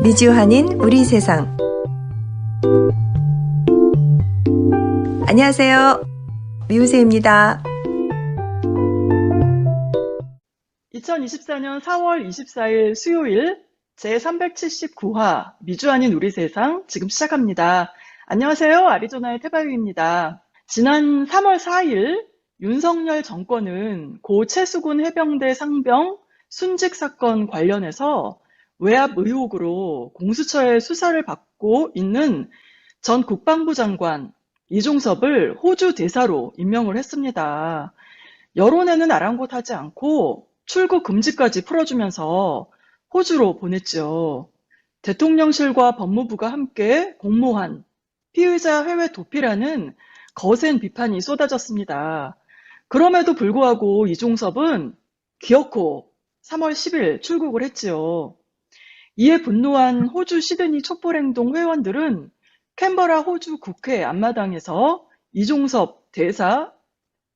미주 한인 우리 세상. 안녕하세요. 미우새입니다. 2024년 4월 24일 수요일 제379화 미주 한인 우리 세상 지금 시작합니다. 안녕하세요. 아리조나의 태바유입니다. 지난 3월 4일 윤석열 정권은 고 최수근 해병대 상병 순직 사건 관련해서 외압 의혹으로 공수처의 수사를 받고 있는 전 국방부 장관 이종섭을 호주 대사로 임명을 했습니다. 여론에는 아랑곳하지 않고 출국 금지까지 풀어주면서 호주로 보냈죠. 대통령실과 법무부가 함께 공모한 피의자 해외 도피라는 거센 비판이 쏟아졌습니다. 그럼에도 불구하고 이종섭은 기어코 3월 10일 출국을 했지요. 이에 분노한 호주 시드니 촛불행동 회원들은 캔버라 호주 국회 앞마당에서 이종섭 대사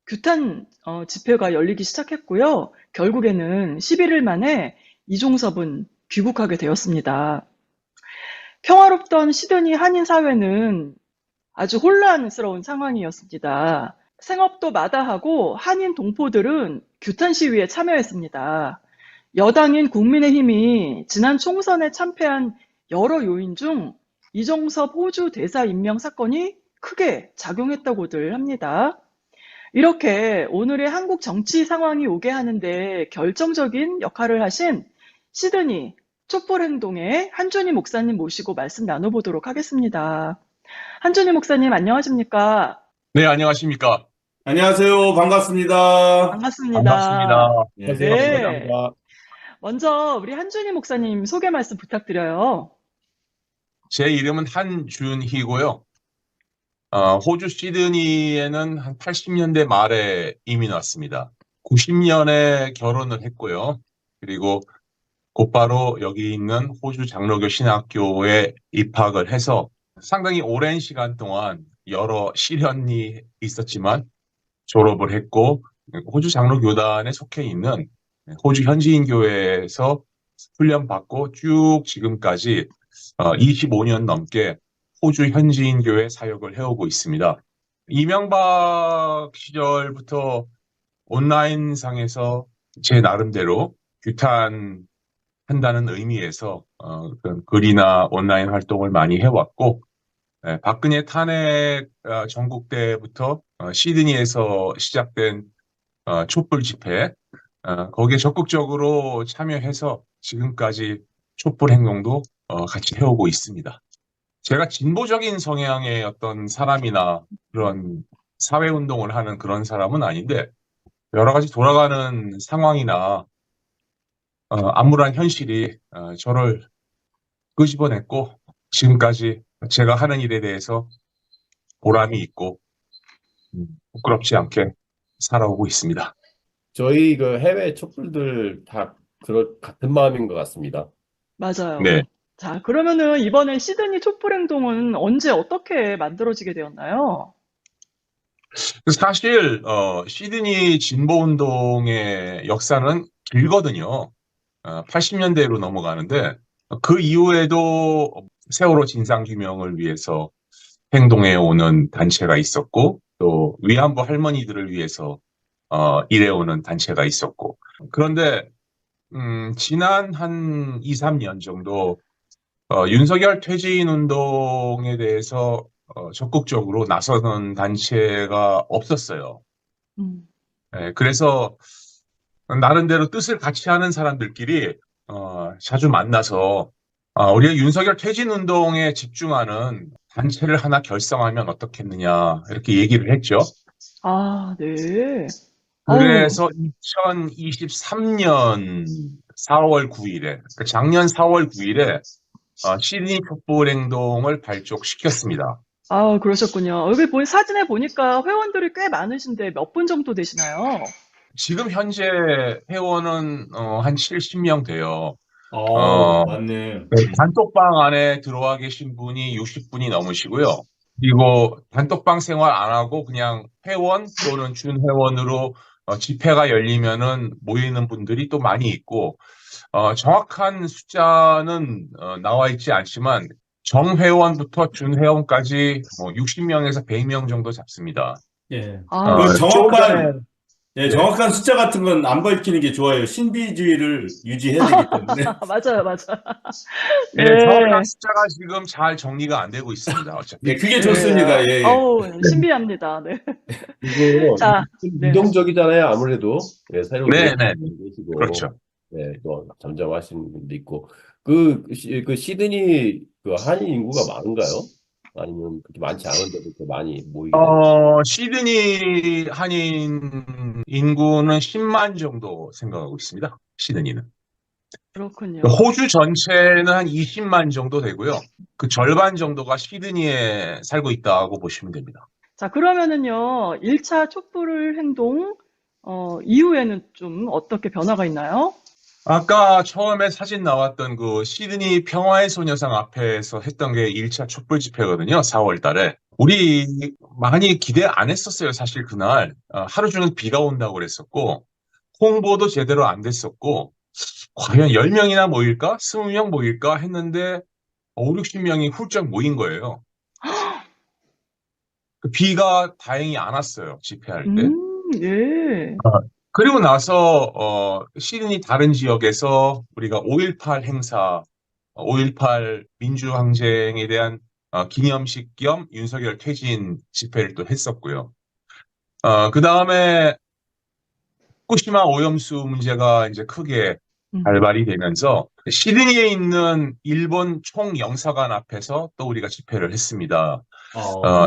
규탄 집회가 열리기 시작했고요. 결국에는 11일 만에 이종섭은 귀국하게 되었습니다. 평화롭던 시드니 한인 사회는 아주 혼란스러운 상황이었습니다. 생업도 마다하고 한인 동포들은 규탄 시위에 참여했습니다. 여당인 국민의힘이 지난 총선에 참패한 여러 요인 중 이종섭 호주 대사 임명 사건이 크게 작용했다고들 합니다. 이렇게 오늘의 한국 정치 상황이 오게 하는데 결정적인 역할을 하신 시드니 촛불행동의 한준희 목사님 모시고 말씀 나눠보도록 하겠습니다. 한준희 목사님 안녕하십니까? 네, 안녕하십니까. 안녕하세요. 반갑습니다. 반갑습니다. 반갑습니다. 네. 먼저 우리 한준희 목사님 소개 말씀 부탁드려요. 제 이름은 한준희고요. 호주 시드니에는 한 80년대 말에 이민 왔습니다. 90년에 결혼을 했고요. 그리고 곧바로 여기 있는 호주 장로교 신학교에 입학을 해서 상당히 오랜 시간 동안 여러 시련이 있었지만 졸업을 했고 호주 장로교단에 속해 있는 호주 현지인 교회에서 훈련받고 쭉 지금까지 25년 넘게 호주 현지인 교회 사역을 해오고 있습니다. 이명박 시절부터 온라인상에서 제 나름대로 규탄한다는 의미에서 그런 글이나 온라인 활동을 많이 해왔고 박근혜 탄핵 전국 때부터 시드니에서 시작된 촛불 집회 거기에 적극적으로 참여해서 지금까지 촛불 행동도 같이 해오고 있습니다. 제가 진보적인 성향의 어떤 사람이나 그런 사회운동을 하는 그런 사람은 아닌데 여러 가지 돌아가는 상황이나 암울한 현실이 저를 끄집어냈고 지금까지 제가 하는 일에 대해서 보람이 있고 부끄럽지 않게 살아오고 있습니다. 저희 그 해외 촛불들 다 같은 마음인 것 같습니다. 맞아요. 네. 자, 그러면은 이번에 시드니 촛불행동은 언제 어떻게 만들어지게 되었나요? 사실 시드니 진보운동의 역사는 길거든요. 80년대로 넘어가는데 그 이후에도 세월호 진상규명을 위해서 행동해 오는 단체가 있었고 또 위안부 할머니들을 위해서 일해오는 단체가 있었고 그런데 지난 한 2, 3년 정도 윤석열 퇴진 운동에 대해서 적극적으로 나서는 단체가 없었어요. 그래서 나름대로 뜻을 같이 하는 사람들끼리 자주 만나서 우리가 윤석열 퇴진 운동에 집중하는 단체를 하나 결성하면 어떻겠느냐 이렇게 얘기를 했죠. 아, 네. 그래서 2023년 4월 9일에, 그러니까 작년 4월 9일에 시드니 촛불행동을 발족시켰습니다. 아, 그러셨군요. 여기 사진에 보니까 회원들이 꽤 많으신데 몇 분 정도 되시나요? 지금 현재 회원은 한 70명 돼요. 맞네. 단톡방 안에 들어와 계신 분이 60분이 넘으시고요. 그리고 단톡방 생활 안 하고 그냥 회원 또는 준회원으로 집회가 열리면은 모이는 분들이 또 많이 있고 정확한 숫자는 나와 있지 않지만 정회원부터 준회원까지 뭐 60명에서 100명 정도 잡습니다. 예. 아, 그 조금 전에 예, 네. 정확한 숫자 같은 건 안 밝히는 게 좋아요. 신비주의를 유지해야 되기 때문에. 맞아요, 맞아요. 네, 정확한 네, 숫자가 지금 잘 정리가 안 되고 있습니다. 예, 어차피. 그게 네. 좋습니다. 예, 예. 어우, 신비합니다. 네. 그리고 자, 좀 네. 유동적이잖아요. 아무래도. 예, 새로 네, 들어오신 네, 분도 계시고, 그렇죠. 예, 또 잠잠하신 분도 있고. 그 시드니 그 한인 인구가 많은가요? 아니면 그렇게 많지 않은데도 이렇게 많이 모이게 되나요? 시드니 한인 인구는 10만 정도 생각하고 있습니다. 시드니는. 그렇군요. 호주 전체는 한 20만 정도 되고요. 그 절반 정도가 시드니에 살고 있다고 보시면 됩니다. 자, 그러면은요, 1차 촛불 행동, 이후에는 좀 어떻게 변화가 있나요? 아까 처음에 사진 나왔던 그 시드니 평화의 소녀상 앞에서 했던 게 1차 촛불 집회거든요. 4월 달에. 우리 많이 기대 안 했었어요. 사실 그날. 하루 종일 비가 온다고 그랬었고, 홍보도 제대로 안 됐었고, 과연 10명이나 모일까? 20명 모일까? 했는데, 5, 60명이 훌쩍 모인 거예요. 그 비가 다행히 안 왔어요. 집회할 때. 예. 그리고 나서 시드니 다른 지역에서 우리가 5.18 행사, 5.18 민주항쟁에 대한 기념식 겸 윤석열 퇴진 집회를 또 했었고요. 그 다음에 후쿠시마 오염수 문제가 이제 크게 음. 발발이 되면서 시드니에 있는 일본 총영사관 앞에서 또 우리가 집회를 했습니다.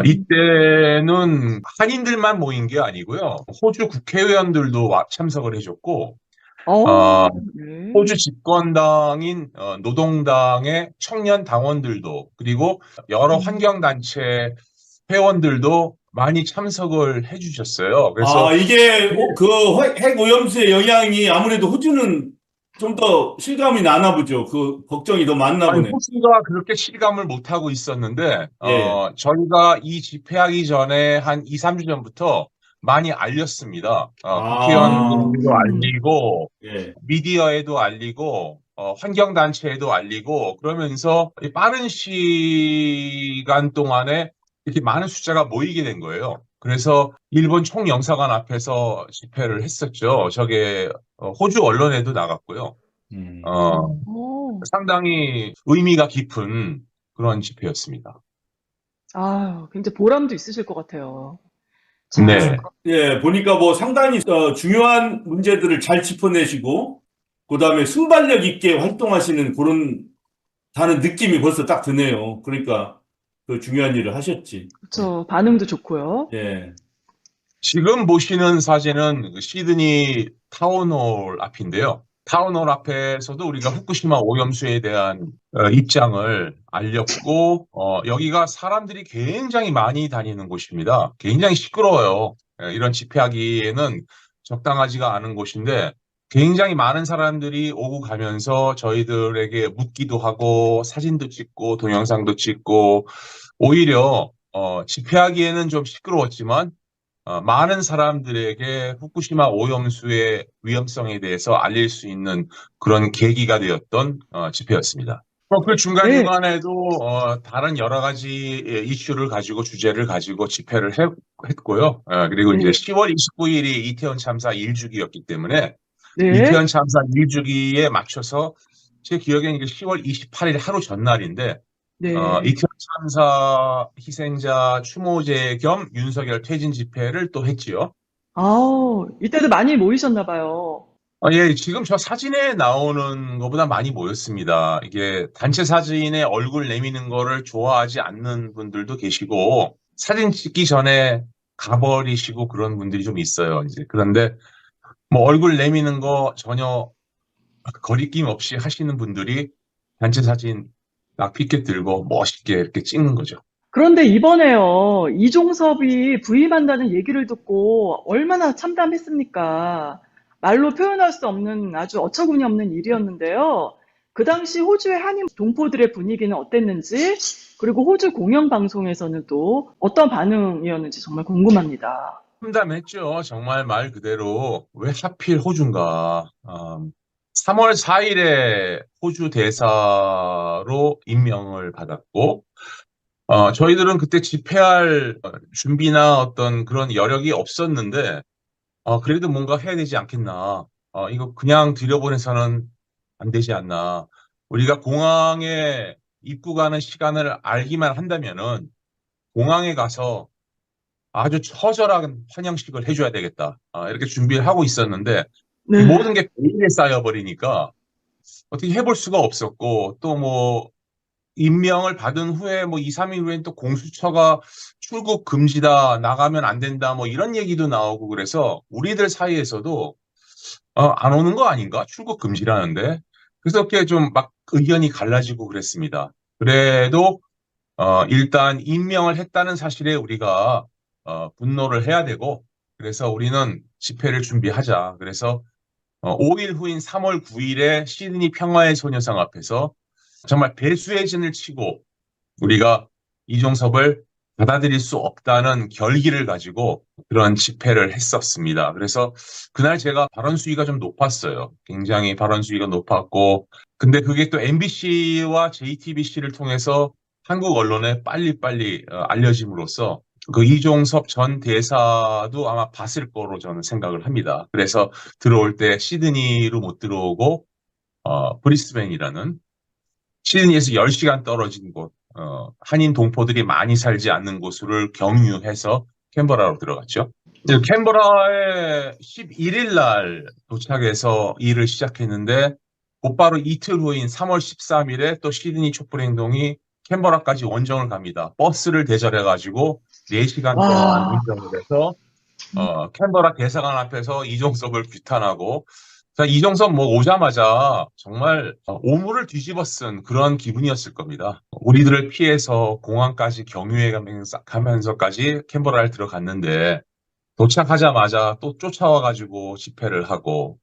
이때는 한인들만 모인 게 아니고요. 호주 국회의원들도 참석을 해줬고, 어, 네. 호주 집권당인 노동당의 청년 당원들도 그리고 여러 환경단체 회원들도 많이 참석을 해주셨어요. 그래서 이게 그 핵오염수의 영향이 아무래도 호주는 좀 더 실감이 나나 보죠. 그 걱정이 더 많나 아니, 보네. 호주가 그렇게 실감을 못하고 있었는데, 예. 저희가 이 집회하기 전에 한 2, 3주 전부터 많이 알렸습니다. 아, 국회의원들도 알리고, 예. 미디어에도 알리고, 환경단체에도 알리고, 그러면서 이 빠른 시간 동안에 이렇게 많은 숫자가 모이게 된 거예요. 그래서 일본 총영사관 앞에서 집회를 했었죠. 저게 호주 언론에도 나갔고요. 어, 오. 상당히 의미가 깊은 그런 집회였습니다. 아유, 굉장히 보람도 있으실 것 같아요. 네. 자, 예, 보니까 뭐 상당히 중요한 문제들을 잘 짚어내시고, 그 다음에 순발력 있게 활동하시는 그런 다는 느낌이 벌써 딱 드네요. 그러니까 그 중요한 일을 하셨지. 그쵸. 반응도 좋고요. 예. 지금 보시는 사진은 그 시드니 타운홀 앞인데요. 타운홀 앞에서도 우리가 후쿠시마 오염수에 대한 입장을 알렸고, 여기가 사람들이 굉장히 많이 다니는 곳입니다. 굉장히 시끄러워요. 이런 집회하기에는 적당하지가 않은 곳인데, 굉장히 많은 사람들이 오고 가면서 저희들에게 묻기도 하고, 사진도 찍고, 동영상도 찍고, 오히려 집회하기에는 좀 시끄러웠지만, 많은 사람들에게 후쿠시마 오염수의 위험성에 대해서 알릴 수 있는 그런 계기가 되었던 집회였습니다. 그 네. 중간중간에도 다른 여러 가지 이슈를 가지고 주제를 가지고 집회를 했고요. 그리고 네. 이제 10월 29일이 이태원 참사 1주기였기 때문에 네. 이태원 참사 1주기에 맞춰서 제 기억에는 이게 10월 28일 하루 전날인데 네. 이태원 참사 희생자 추모제 겸 윤석열 퇴진 집회를 또 했지요. 아우, 이때도 많이 모이셨나 봐요. 예, 지금 저 사진에 나오는 것보다 많이 모였습니다. 이게 단체 사진에 얼굴 내미는 거를 좋아하지 않는 분들도 계시고, 사진 찍기 전에 가버리시고 그런 분들이 좀 있어요, 이제. 그런데 뭐 얼굴 내미는 거 전혀 거리낌 없이 하시는 분들이 단체 사진 딱 픽켓 들고 멋있게 이렇게 찍는 거죠. 그런데 이번에요, 이종섭이 부임한다는 얘기를 듣고 얼마나 참담했습니까? 말로 표현할 수 없는 아주 어처구니 없는 일이었는데요. 그 당시 호주의 한인 동포들의 분위기는 어땠는지, 그리고 호주 공영방송에서는 또 어떤 반응이었는지 정말 궁금합니다. 참담했죠. 정말 말 그대로 왜 하필 호주인가. 3월 4일에 호주 대사로 임명을 받았고, 저희들은 그때 집회할 준비나 어떤 그런 여력이 없었는데, 그래도 뭔가 해야 되지 않겠나. 이거 그냥 들여보내서는 안 되지 않나. 우리가 공항에 입국하는 시간을 알기만 한다면은 공항에 가서 아주 처절한 환영식을 해줘야 되겠다. 이렇게 준비를 하고 있었는데 이 네. 모든 게 베일에 쌓여버리니까 어떻게 해볼 수가 없었고 또 뭐 임명을 받은 후에 뭐 2, 3일 후엔 또 공수처가 출국 금지다, 나가면 안 된다, 뭐 이런 얘기도 나오고 그래서 우리들 사이에서도 안 오는 거 아닌가? 출국 금지라는데. 그래서 이렇게 좀 막 의견이 갈라지고 그랬습니다. 그래도 일단 임명을 했다는 사실에 우리가 분노를 해야 되고, 그래서 우리는 집회를 준비하자. 그래서 5일 후인 3월 9일에 시드니 평화의 소녀상 앞에서 정말 배수의 진을 치고 우리가 이종섭을 받아들일 수 없다는 결기를 가지고 그런 집회를 했었습니다. 그래서 그날 제가 발언 수위가 좀 높았어요. 굉장히 발언 수위가 높았고, 근데 그게 또 MBC와 JTBC를 통해서 한국 언론에 빨리빨리 알려짐으로써 그 이종섭 전 대사도 아마 봤을 거로 저는 생각을 합니다. 그래서 들어올 때 시드니로 못 들어오고 브리스벤이라는 시드니에서 10시간 떨어진 곳, 한인 동포들이 많이 살지 않는 곳을 경유해서 캔버라로 들어갔죠. 캔버라에 11일 날 도착해서 일을 시작했는데 곧바로 이틀 후인 3월 13일에 또 시드니 촛불행동이 캔버라까지 원정을 갑니다. 버스를 대절해가지고 4시간 동안 와, 운전을 해서 캔버라 대사관 앞에서 이종섭을 규탄하고, 자, 이종섭 뭐 오자마자 정말 오물을 뒤집어 쓴 그런 기분이었을 겁니다. 우리들을 피해서 공항까지 경유해 가면서까지 캔버라를 들어갔는데 도착하자마자 또 쫓아와가지고 집회를 하고,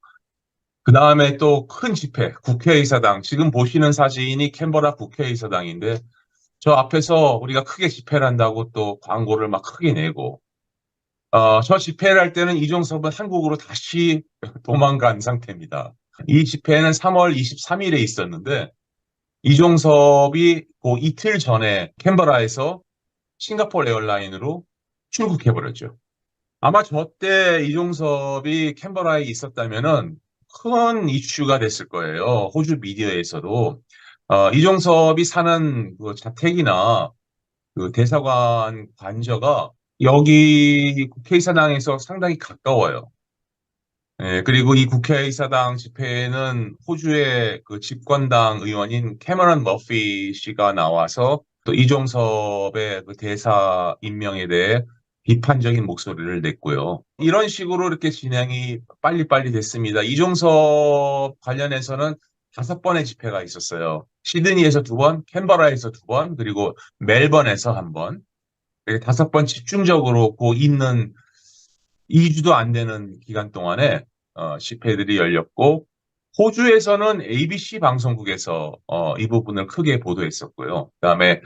그 다음에 또 큰 집회, 국회의사당, 지금 보시는 사진이 캔버라 국회의사당인데 저 앞에서 우리가 크게 집회를 한다고 또 광고를 막 크게 내고, 저 집회를 할 때는 이종섭은 한국으로 다시 도망간 상태입니다. 이 집회는 3월 23일에 있었는데 이종섭이 그 이틀 전에 캔버라에서 싱가포르 에어라인으로 출국해버렸죠. 아마 저 때 이종섭이 캔버라에 있었다면은 큰 이슈가 됐을 거예요. 호주 미디어에서도. 이종섭이 사는 그 자택이나 그 대사관 관저가 여기 국회의사당에서 상당히 가까워요. 예, 그리고 이 국회의사당 집회에는 호주의 그 집권당 의원인 캐머런 머피 씨가 나와서 또 이종섭의 그 대사 임명에 대해 비판적인 목소리를 냈고요. 이런 식으로 이렇게 진행이 빨리빨리 됐습니다. 이종섭 관련해서는 5번의 집회가 있었어요. 시드니에서 2번, 캔버라에서 2번, 그리고 멜번에서 1번. 이렇게 5번 집중적으로 그 있는 2주도 안 되는 기간 동안에 집회들이 열렸고, 호주에서는 ABC 방송국에서 이 부분을 크게 보도했었고요. 그다음에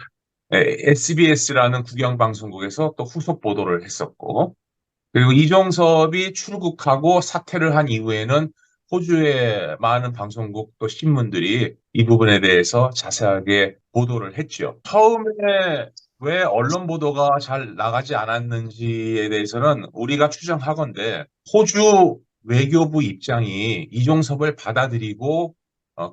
SBS라는 국영방송국에서 또 후속 보도를 했었고, 그리고 이종섭이 출국하고 사퇴를 한 이후에는 호주의 많은 방송국 또 신문들이 이 부분에 대해서 자세하게 보도를 했죠. 처음에 왜 언론 보도가 잘 나가지 않았는지에 대해서는 우리가 추정하건대 호주 외교부 입장이 이종섭을 받아들이고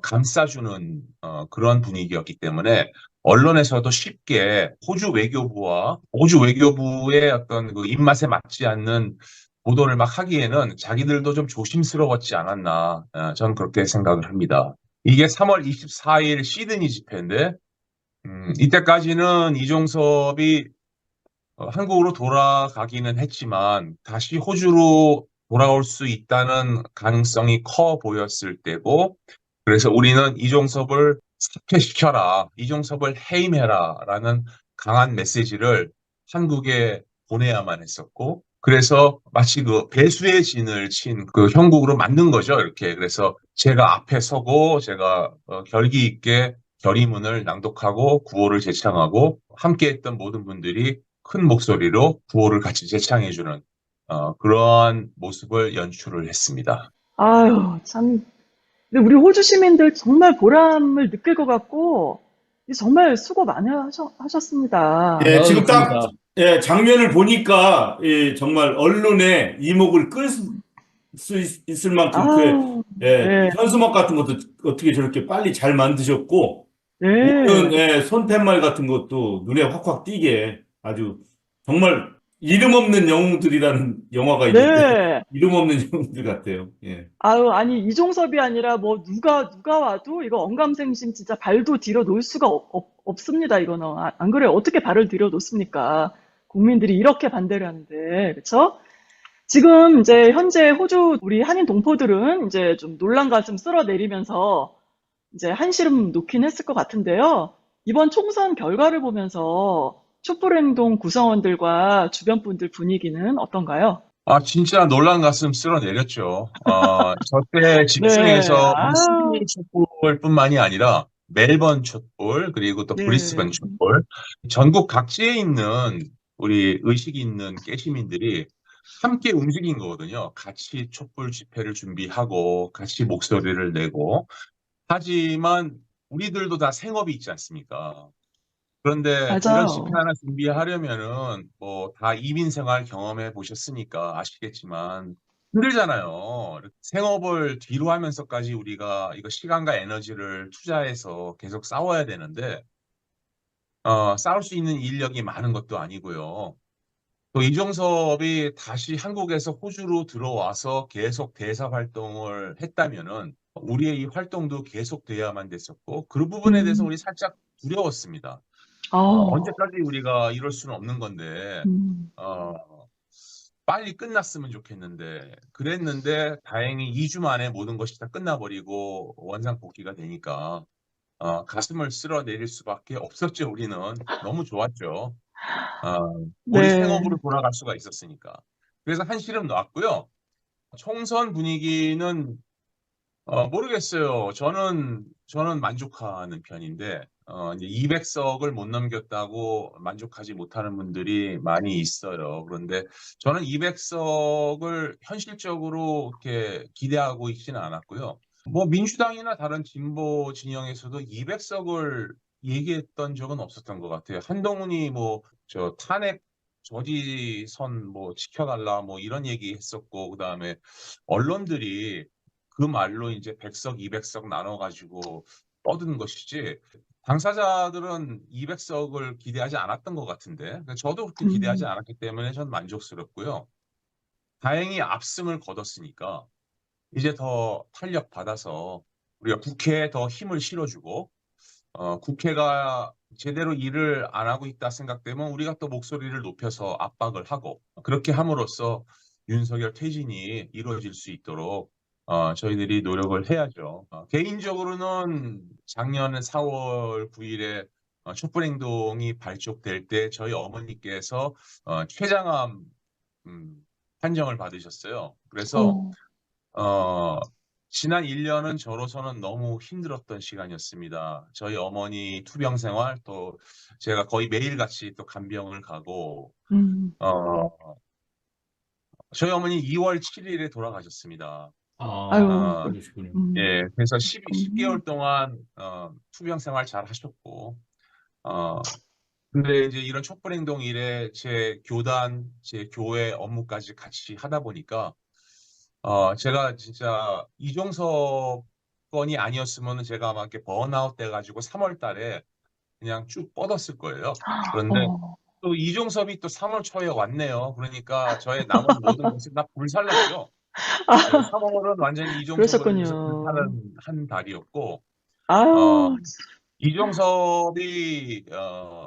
감싸주는 그런 분위기였기 때문에 언론에서도 쉽게 호주 외교부의 어떤 그 입맛에 맞지 않는 보도를 막 하기에는 자기들도 좀 조심스러웠지 않았나, 저는 그렇게 생각을 합니다. 이게 3월 24일 시드니 집회인데, 이때까지는 이종섭이 한국으로 돌아가기는 했지만 다시 호주로 돌아올 수 있다는 가능성이 커 보였을 때고, 그래서 우리는 이종섭을 사퇴시켜라, 이종섭을 해임해라 라는 강한 메시지를 한국에 보내야만 했었고, 그래서 마치 그 배수의 진을 친 그 형국으로 만든 거죠, 이렇게. 그래서 제가 앞에 서고 제가 결기 있게 결의문을 낭독하고 구호를 제창하고 함께했던 모든 분들이 큰 목소리로 구호를 같이 제창해주는 그러한 모습을 연출을 했습니다. 아유, 참 근데 우리 호주 시민들 정말 보람을 느낄 것 같고, 정말 수고 많이 하셨습니다. 예, 지금 딱, 그렇습니다. 예, 장면을 보니까, 예, 정말 언론에 이목을 끌 수 있을 만큼 그, 아, 예, 네, 현수막 같은 것도 어떻게 저렇게 빨리 잘 만드셨고, 모든, 네, 예, 손팻말 같은 것도 눈에 확확 띄게 아주 정말 이름 없는 영웅들이라는 영화가 있는데, 네. 이름 없는 영웅들 같아요. 예. 아유, 아니, 이종섭이 아니라 뭐, 누가 와도 이거 언감생심 진짜 발도 뒤로 놓을 수가 없습니다, 이거는. 안 그래요? 어떻게 발을 들여 놓습니까? 국민들이 이렇게 반대를 하는데, 그쵸? 지금 이제 현재 호주 우리 한인 동포들은 이제 좀 놀란 가슴 쓸어내리면서 이제 한시름 놓긴 했을 것 같은데요. 이번 총선 결과를 보면서 촛불행동 구성원들과 주변 분들 분위기는 어떤가요? 진짜 놀란 가슴 쓸어내렸죠. 저때 네, 집중해서 시드니 촛불뿐만이 아니라 멜번 촛불, 그리고 또 네. 브리스번 촛불, 전국 각지에 있는 우리 의식 있는 깨시민들이 함께 움직인 거거든요. 같이 촛불 집회를 준비하고, 같이 목소리를 내고. 하지만 우리들도 다 생업이 있지 않습니까? 그런데 이런 집회 맞아요. 하나 준비하려면은 뭐 다 이민 생활 경험해 보셨으니까 아시겠지만 힘들잖아요. 생업을 뒤로 하면서까지 우리가 이거 시간과 에너지를 투자해서 계속 싸워야 되는데 싸울 수 있는 인력이 많은 것도 아니고요. 또 이종섭이 다시 한국에서 호주로 들어와서 계속 대사 활동을 했다면은 우리의 이 활동도 계속돼야만 됐었고 그 부분에 대해서 음, 우리 살짝 두려웠습니다. 아, 언제까지 우리가 이럴 수는 없는 건데, 음, 어, 빨리 끝났으면 좋겠는데, 그랬는데, 다행히 2주 만에 모든 것이 다 끝나버리고, 원상복귀가 되니까, 가슴을 쓸어내릴 수밖에 없었죠, 우리는. 너무 좋았죠. 어, 우리 네. 생업으로 돌아갈 수가 있었으니까. 그래서 한시름 놨고요. 총선 분위기는 모르겠어요. 저는 만족하는 편인데, 이제 200석을 못 넘겼다고 만족하지 못하는 분들이 많이 있어요. 그런데 저는 200석을 현실적으로 이렇게 기대하고 있지는 않았고요. 뭐 민주당이나 다른 진보 진영에서도 200석을 얘기했던 적은 없었던 것 같아요. 한동훈이 뭐, 탄핵 저지선 뭐 지켜달라 뭐 이런 얘기 했었고, 그 다음에 언론들이 그 말로 이제 100석, 200석 나눠가지고 떠드는 것이지, 당사자들은 200석을 기대하지 않았던 것 같은데, 그러니까 저도 그렇게 기대하지 음, 않았기 때문에 전 만족스럽고요. 다행히 압승을 거뒀으니까, 이제 더 탄력 받아서 우리가 국회에 더 힘을 실어주고, 국회가 제대로 일을 안 하고 있다 생각되면 우리가 또 목소리를 높여서 압박을 하고 그렇게 함으로써 윤석열 퇴진이 이루어질 수 있도록 저희들이 노력을 해야죠. 개인적으로는 작년 4월 9일에 촛불행동이 발족될 때 저희 어머니께서 췌장암 판정을 받으셨어요. 그래서 어, 어, 지난 1년은 저로서는 너무 힘들었던 시간이었습니다. 저희 어머니 투병 생활, 또 제가 거의 매일같이 또 간병을 가고, 음, 어, 저희 어머니 2월 7일에 돌아가셨습니다. 아유, 어, 그러시군요. 음, 예, 그래서 10개월 음, 동안 투병 생활 잘 하셨고, 어, 근데 이제 이런 촛불행동 일에 제 교단, 제 교회 업무까지 같이 하다 보니까 제가 진짜 이종섭 건이 아니었으면 제가 막 이렇게 번아웃 돼가지고 3월 달에 그냥 쭉 뻗었을 거예요. 그런데 어, 또 이종섭이 또 3월 초에 왔네요. 그러니까 저의 남은 모든 것이 다 불살랐죠. 그래서 3월은 완전히 이종섭을 위해서 그러셨군요. 불타는 한 달이었고, 어, 아유, 이종섭이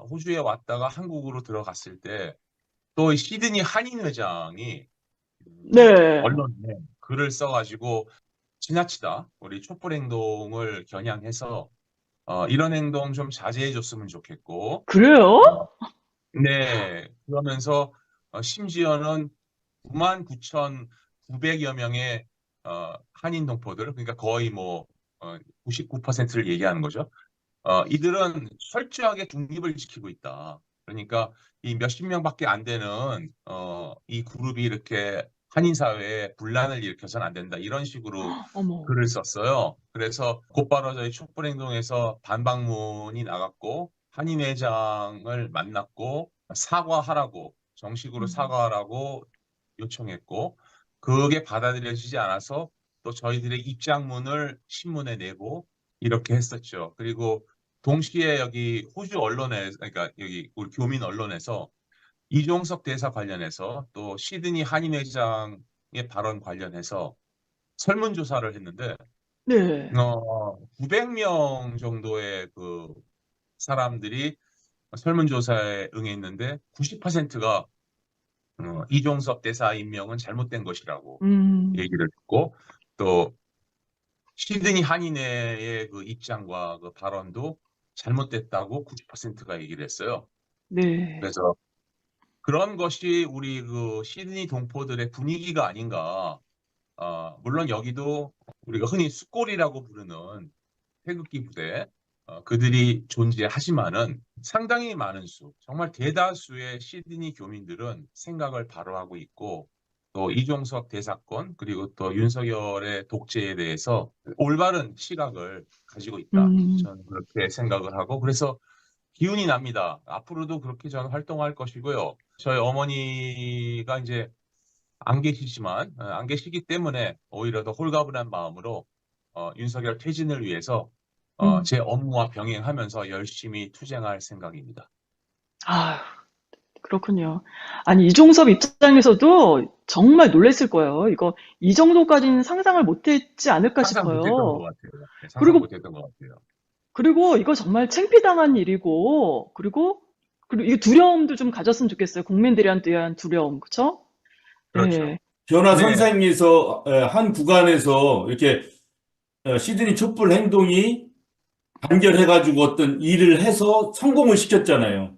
호주에 왔다가 한국으로 들어갔을 때 또 시드니 한인 회장이 네. 언론에 글을 써가지고 지나치다 우리 촛불 행동을 겨냥해서 이런 행동 좀 자제해 줬으면 좋겠고, 그래요? 어, 네, 그러면서 심지어는 99,900여 명의 한인 동포들, 그러니까 거의 뭐 99%를 얘기하는 거죠. 이들은 철저하게 중립을 지키고 있다. 그러니까 이 몇십 명밖에 안 되는 이 그룹이 이렇게 한인 사회에 분란을 일으켜서는 안 된다. 이런 식으로 어머. 글을 썼어요. 그래서 곧바로 저희 촛불행동에서 반박문이 나갔고 한인 회장을 만났고 사과하라고 정식으로 음. 사과하라고 요청했고 그게 받아들여지지 않아서 또 저희들의 입장문을 신문에 내고 이렇게 했었죠. 그리고 동시에 여기 호주 언론에 그러니까 여기 우리 교민 언론에서 이종석 대사 관련해서 또 시드니 한인 회장의 발언 관련해서 설문조사를 했는데 네. 900명 정도의 그 사람들이 설문조사에 응했는데 90%가 이종석 대사 임명은 잘못된 것이라고 음. 얘기를 했고 또 시드니 한인회의 그 입장과 그 발언도 잘못됐다고 90%가 얘기를 했어요. 네. 그래서 그런 것이 우리 그 시드니 동포들의 분위기가 아닌가. 물론 여기도 우리가 흔히 숫골이라고 부르는 태극기 부대 그들이 존재하지만은 상당히 많은 수, 정말 대다수의 시드니 교민들은 생각을 바로 하고 있고 또 이종석 대사건 그리고 또 윤석열의 독재에 대해서 올바른 시각을 가지고 있다. 음. 저는 그렇게 생각을 하고 그래서 기운이 납니다. 앞으로도 그렇게 저는 활동할 것이고요. 저희 어머니가 이제 안 계시지만 안 계시기 때문에 오히려 더 홀가분한 마음으로 윤석열 퇴진을 위해서 음. 제 업무와 병행하면서 열심히 투쟁할 생각입니다. 아, 그렇군요. 아니, 이종섭 입장에서도 정말 놀랐을 거예요. 이거 이 정도까지는 상상을 못했지 않을까 상상 못했던 것 싶어요. 같아요. 네, 상상 그리고 못했던 것 같아요. 그리고 이거 정말 창피당한 일이고, 그리고 이 두려움도 좀 가졌으면 좋겠어요. 국민들에 대한 두려움, 그쵸? 그렇죠. 예. 변화 네, 선생님께서 한 구간에서 이렇게 시드니 촛불 행동이 단결해가지고 어떤 일을 해서 성공을 시켰잖아요.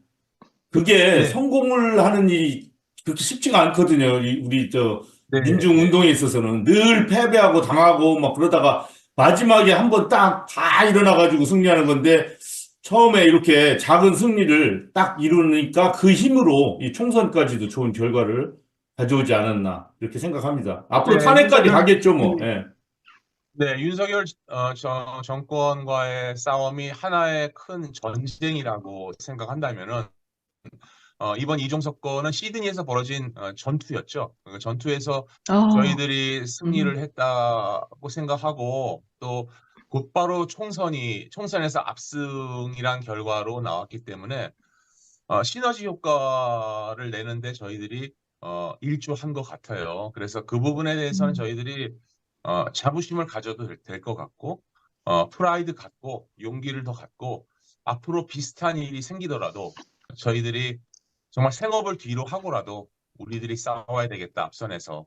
그게 네, 성공을 하는 일이 그렇게 쉽지가 않거든요. 우리 네, 네. 민중운동에 있어서는 늘 패배하고 당하고 막 그러다가 마지막에 한번 딱 다 일어나가지고 승리하는 건데 처음에 이렇게 작은 승리를 딱 이루니까 그 힘으로 이 총선까지도 좋은 결과를 가져오지 않았나 이렇게 생각합니다. 앞으로 네, 탄핵까지 가겠죠, 뭐. 예. 네, 윤석열 정권과의 싸움이 하나의 큰 전쟁이라고 생각한다면은 이번 이종석 건은 시드니에서 벌어진 전투였죠. 그 전투에서 아, 저희들이 음, 승리를 했다고 생각하고 또 곧바로 총선에서 압승이란 결과로 나왔기 때문에 시너지 효과를 내는데 저희들이 일조한 것 같아요. 그래서 그 부분에 대해서는 음. 저희들이 자부심을 가져도 될 것 같고 프라이드 갖고 용기를 더 갖고 앞으로 비슷한 일이 생기더라도 저희들이 정말 생업을 뒤로 하고라도 우리들이 싸워야 되겠다, 앞선에서.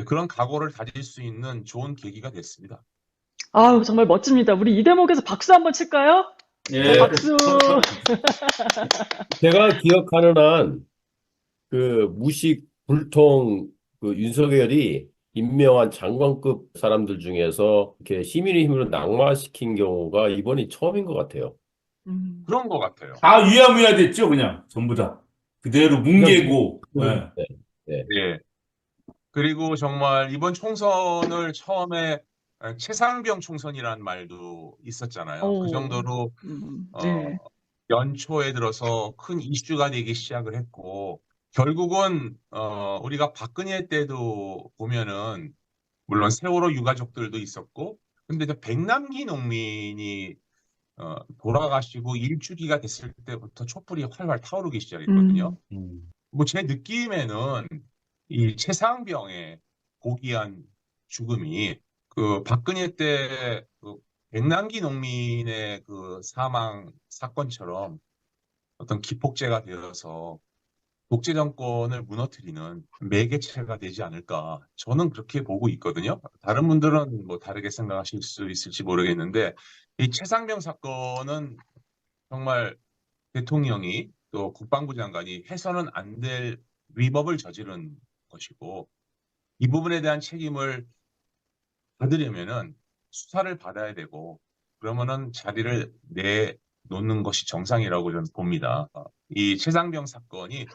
그런 각오를 다질 수 있는 좋은 계기가 됐습니다. 아유, 정말 멋집니다. 우리 이 대목에서 박수 한번 칠까요? 자, 예. 박수. 제가 기억하는 한 그 무식 불통 그 윤석열이 임명한 장관급 사람들 중에서 이렇게 시민의 힘으로 낙마시킨 경우가 이번이 처음인 것 같아요. 음. 그런 것 같아요. 다 위야무야 됐죠, 그냥. 전부 다. 그대로 그냥 뭉개고. 예. 네, 네. 예. 그리고 정말 이번 총선을 처음에 최상병 총선이라는 말도 있었잖아요. 그 오, 정도로 어, 네. 연초에 들어서 큰 이슈가 되기 시작을 했고 결국은 우리가 박근혜 때도 보면은 물론 세월호 유가족들도 있었고 근데 저 백남기 농민이 돌아가시고 일주기가 됐을 때부터 촛불이 활활 타오르기 시작했거든요. 음, 뭐 제 느낌에는 이 최상병의 고귀한 죽음이 그 박근혜 때그 백남기 농민의 그 사망 사건처럼 어떤 기폭제가 되어서 독재 정권을 무너뜨리는 매개체가 되지 않을까. 저는 그렇게 보고 있거든요. 다른 분들은 뭐 다르게 생각하실 수 있을지 모르겠는데 이 최상병 사건은 정말 대통령이 또 국방부 장관이 해서는 안 될 위법을 저지른 것이고 이 부분에 대한 책임을 받으려면은 수사를 받아야 되고 그러면은 자리를 내놓는 것이 정상이라고 저는 봅니다. 이 최상병 사건이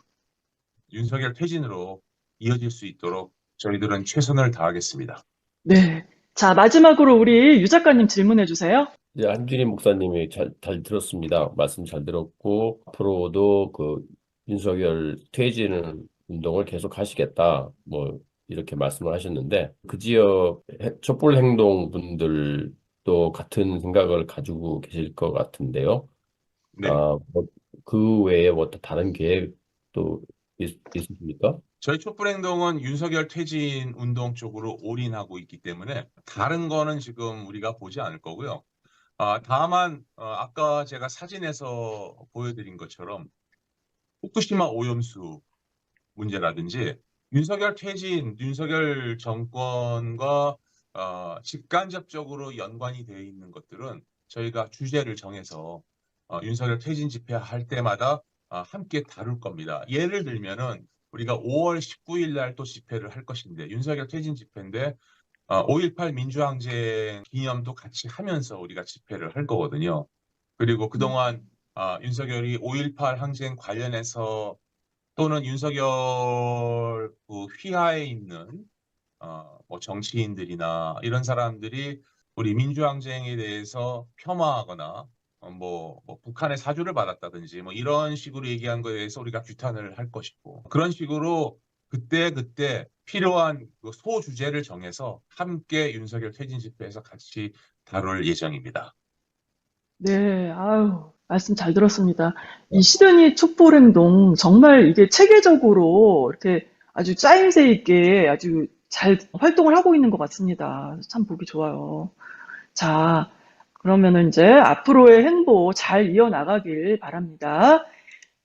윤석열 퇴진으로 이어질 수 있도록 저희들은 최선을 다하겠습니다. 네. 자, 마지막으로 우리 유 작가님 질문해 주세요. 이제 한준희 목사님이 잘 들었습니다. 말씀 잘 들었고, 앞으로도 그 윤석열 퇴진 운동을 계속 하시겠다. 뭐, 이렇게 말씀을 하셨는데, 그 지역 촛불 행동 분들도 같은 생각을 가지고 계실 것 같은데요. 네. 그 외에 뭐 다른 계획도 있으십니까? 저희 촛불행동은 윤석열 퇴진 운동 쪽으로 올인하고 있기 때문에 다른 거는 지금 우리가 보지 않을 거고요. 다만 아까 제가 사진에서 보여드린 것처럼 후쿠시마 오염수 문제라든지 윤석열 퇴진, 윤석열 정권과 직간접적으로 연관이 되어 있는 것들은 저희가 주제를 정해서 윤석열 퇴진 집회할 때마다 함께 다룰 겁니다. 예를 들면은 우리가 5월 19일 날 또 집회를 할 것인데 윤석열 퇴진 집회인데 5.18 민주항쟁 기념도 같이 하면서 우리가 집회를 할 거거든요. 그리고 그동안 윤석열이 5.18 항쟁 관련해서 또는 윤석열 그 휘하에 있는 뭐 정치인들이나 이런 사람들이 우리 민주항쟁에 대해서 폄하하거나 뭐 북한의 사주를 받았다든지 뭐 이런 식으로 얘기한 거에 대해서 우리가 규탄을 할 것이고 그런 식으로 그때 필요한 그 소주제를 정해서 함께 윤석열 퇴진 집회에서 같이 다룰 예정입니다. 네, 아유, 말씀 잘 들었습니다. 이 시드니 촛불행동 정말 이게 체계적으로 이렇게 아주 짜임새 있게 아주 잘 활동을 하고 있는 것 같습니다. 참 보기 좋아요. 자, 그러면은 이제 앞으로의 행보 잘 이어나가길 바랍니다.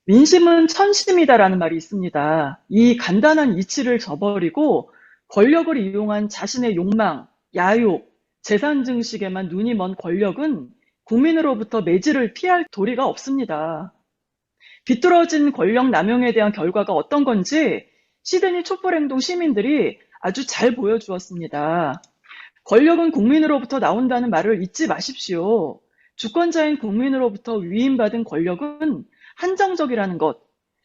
민심은 천심이다라는 말이 있습니다. 이 간단한 이치를 저버리고 권력을 이용한 자신의 욕망, 야욕, 재산 증식에만 눈이 먼 권력은 국민으로부터 매질을 피할 도리가 없습니다. 비뚤어진 권력 남용에 대한 결과가 어떤 건지 시드니 촛불행동 시민들이 아주 잘 보여주었습니다. 권력은 국민으로부터 나온다는 말을 잊지 마십시오. 주권자인 국민으로부터 위임받은 권력은 한정적이라는 것,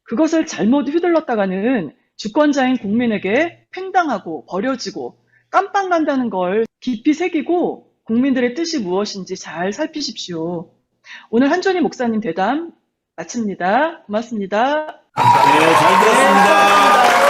그것을 잘못 휘둘렀다가는 주권자인 국민에게 팽당하고 버려지고 깜빵 간다는 걸 깊이 새기고 국민들의 뜻이 무엇인지 잘 살피십시오. 오늘 한준희 목사님 대담 마칩니다. 고맙습니다. 네, 잘 들었습니다.